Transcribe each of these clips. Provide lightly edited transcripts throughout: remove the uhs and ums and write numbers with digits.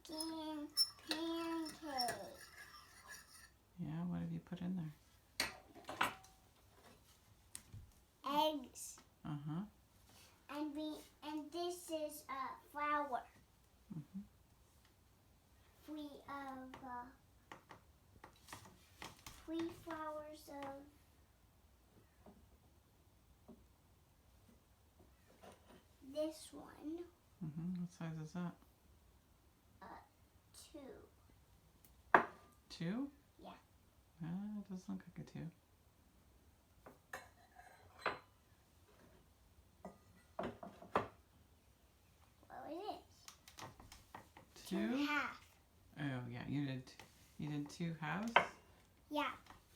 making pancakes. Yeah, what have you put in there? Eggs. Uh-huh. And this is flour. Mm-hmm. Three flours of this one. Mm-hmm. What size is that? 2. 2? Yeah. It doesn't look like a 2. Well, it is. 2? Half. Oh yeah, you did 2 halves? Yeah,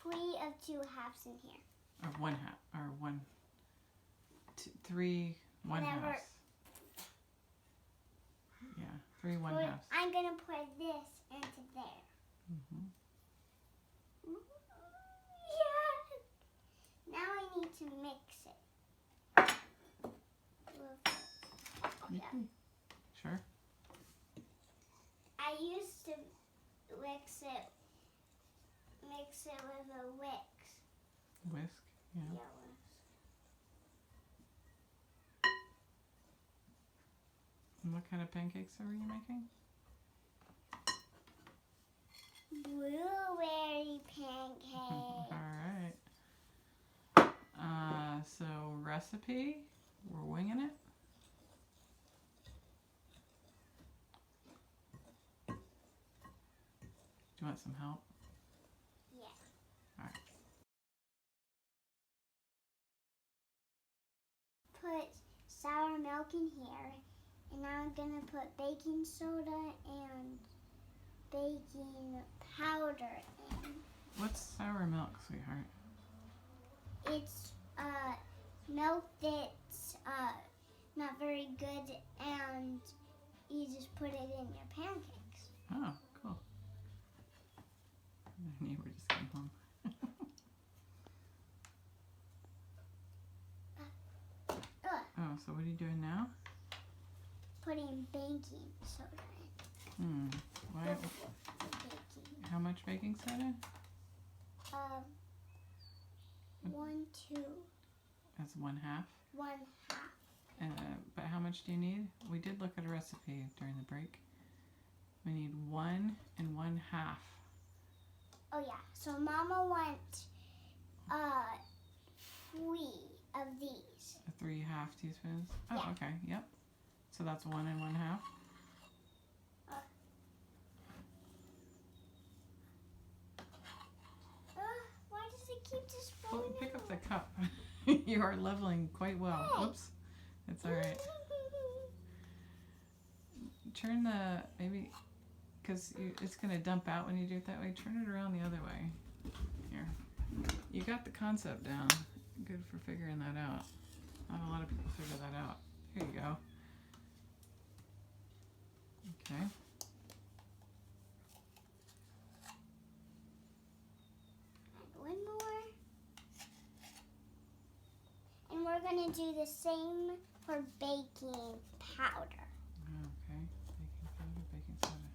3 of 2 halves in here. Or 1 half, or 1, 2, 3 1 halves. Yeah, 3 1 halves. I'm gonna put this into there. Mm-hmm. Yeah. Now I need to mix it. Mm-hmm. Sure. I used to mix it with a whisk. Whisk, yeah. Yeah, And what kind of pancakes are you making? blueberry pancake. All right. So recipe, we're winging it. Do you want some help? Yeah. All right. Put sour milk in here, and now I'm gonna put baking soda and baking powder in. What's sour milk, sweetheart? It's milk that's not very good, and you just put it in your pancakes. Oh, cool. My neighbor just came home. Oh, so what are you doing now? Putting baking soda in. Why? Baking. How much baking soda? 1, 2. That's 1 half. 1 half. But how much do you need? We did look at a recipe during the break. We need 1 and 1 half. Oh yeah. So Mama wants 3 of these. 3 half teaspoons. Oh, Yeah. okay. Yep. So that's 1 and 1 half. Why does it keep just Well, falling pick out? up the cup. You are leveling quite well. Hey. Whoops. It's all right. Turn the, maybe, because it's going to dump out when you do it that way. Turn it around the other way. Here. You got the concept down. Good for figuring that out. Not a lot of people figure that out. Here you go. Okay. And 1 more. And we're going to do the same for baking powder. Okay. Baking powder, baking soda.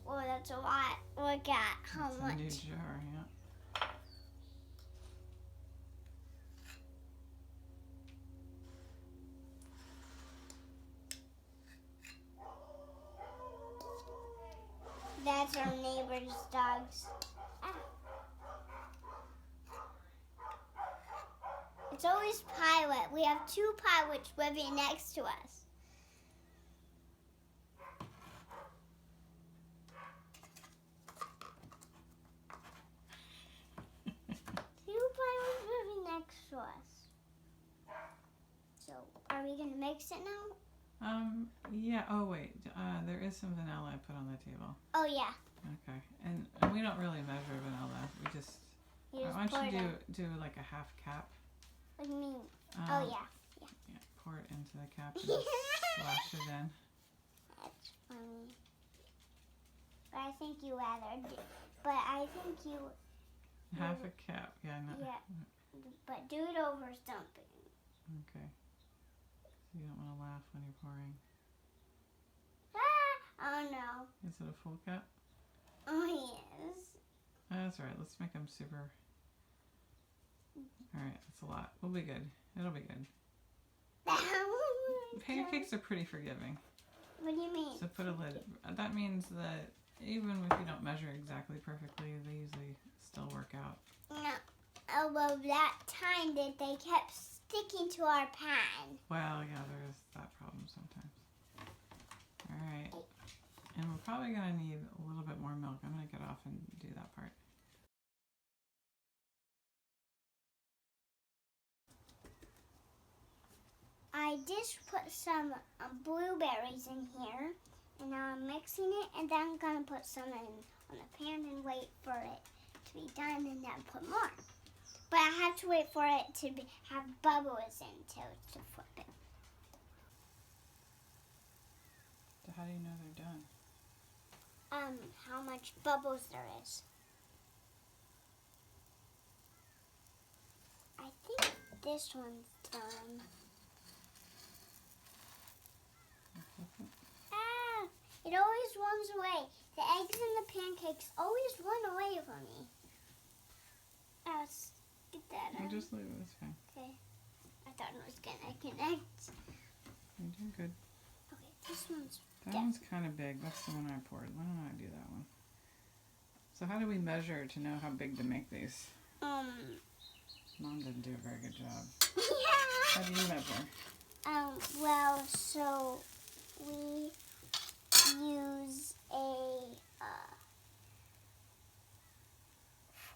Oh, that's a lot. Look at how It's much. a new jar, yeah. That's our neighbor's dogs. It's always Pilot. We have 2 pilots living next to us. 2 pilots living next to us. So, are we gonna mix it now? Yeah. Oh wait. There is some vanilla I put on the table. Oh yeah. Okay. And we don't really measure vanilla. We just. You just Why pour don't it you in. do like a half cap? What do you mean? Oh yeah. Yeah. Pour it into the cap and just slash it in. That's funny. But I think you rather do. But I think you Half a cup. Yeah, no. Yeah. But do it over something. Okay. So you don't want to laugh when you're pouring. Oh no. Is it a full cup? Oh yes. Oh, that's all right. Let's make them super. All right, that's a lot. We'll be good. It'll be good. Pancakes are pretty forgiving. What do you mean? So put a lid. That means that even if you don't measure exactly perfectly, they usually still work out. No. Oh, well, that time that they kept sticking to our pan. Well, yeah, there is that problem sometimes. All right. And we're probably going to need a little bit more milk. I'm going to get off and do that part. I just put some blueberries in here, and now I'm mixing it, and then I'm going to put some in on the pan and wait for it to be done, and then put more. But I have to wait for it to have bubbles in to flip it. So how do you know they're done? How much bubbles there is. I think this one's done. It always runs away. The eggs and the pancakes always run away from me. Let's get that I'll out. just leave it. It's fine. Okay. I thought it was gonna connect. You're doing good. Okay, this one's That done. one's kind of big. That's the one I poured. Why don't I do that one? So how do we measure to know how big to make these? Mom didn't do a very good job. Yeah. How do you measure? Well, so we use a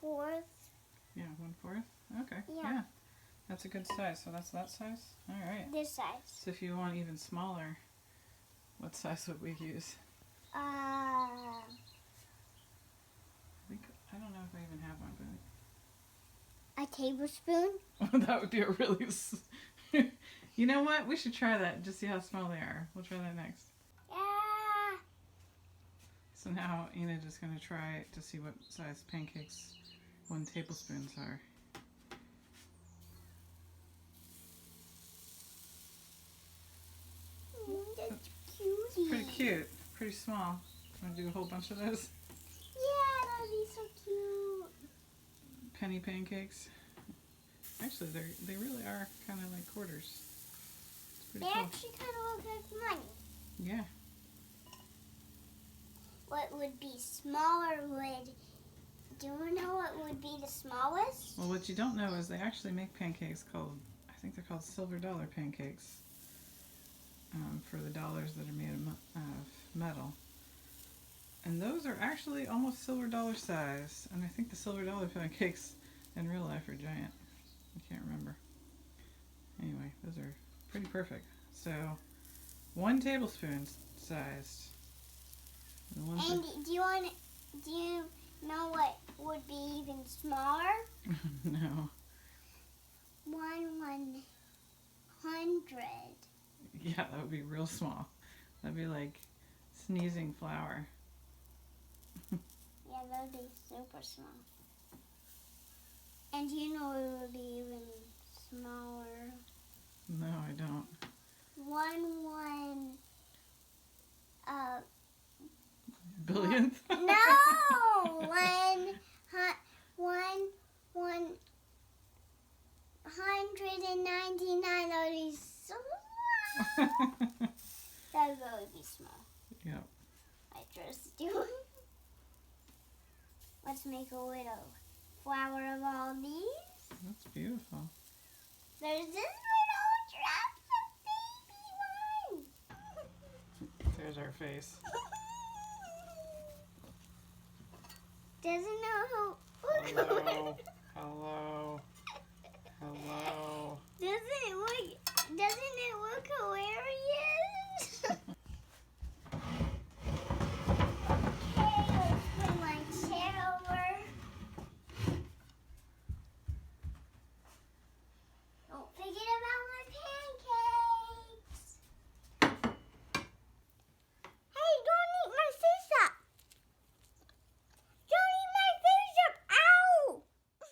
fourth. Yeah, 1/4. Okay. Yeah. That's a good size. So that's that size? All right. This size. So if you want even smaller, what size would we use? Uh, I don't know if I even have one, a tablespoon. but that would be a really. You know what? We should try that and just see how small they are. We'll try that next. Yeah. So now Enid is going to try to see what size pancakes 1 tablespoons are. That's cute. Pretty cute. Pretty small. Want to do a whole bunch of those? Yeah, that'd be so cute. Penny pancakes. Actually, they really are kind of like quarters. It's pretty They cool. actually kind of look like money. Yeah. What would be smaller would... Do you know what would be the smallest? Well, what you don't know is they actually make pancakes called, I think they're called silver dollar pancakes, for the dollars that are made of metal. And those are actually almost silver dollar size. And I think the silver dollar pancakes in real life are giant. I can't remember. Anyway, those are pretty perfect. So 1 tablespoon sized. And do you know what would be even smaller? No. 1/100. Yeah, that would be real small. That'd be like sneezing flour. Yeah, that would be super small. And you know it would be even smaller. No, I don't. 1/1. Billionth? No! 199. That would be so small. That would really be small. Yep. I just do. Let's make a little flower of all these. That's beautiful. There's this little giraffe baby one. There's our face. Doesn't know who. Hello. Hello. Hello.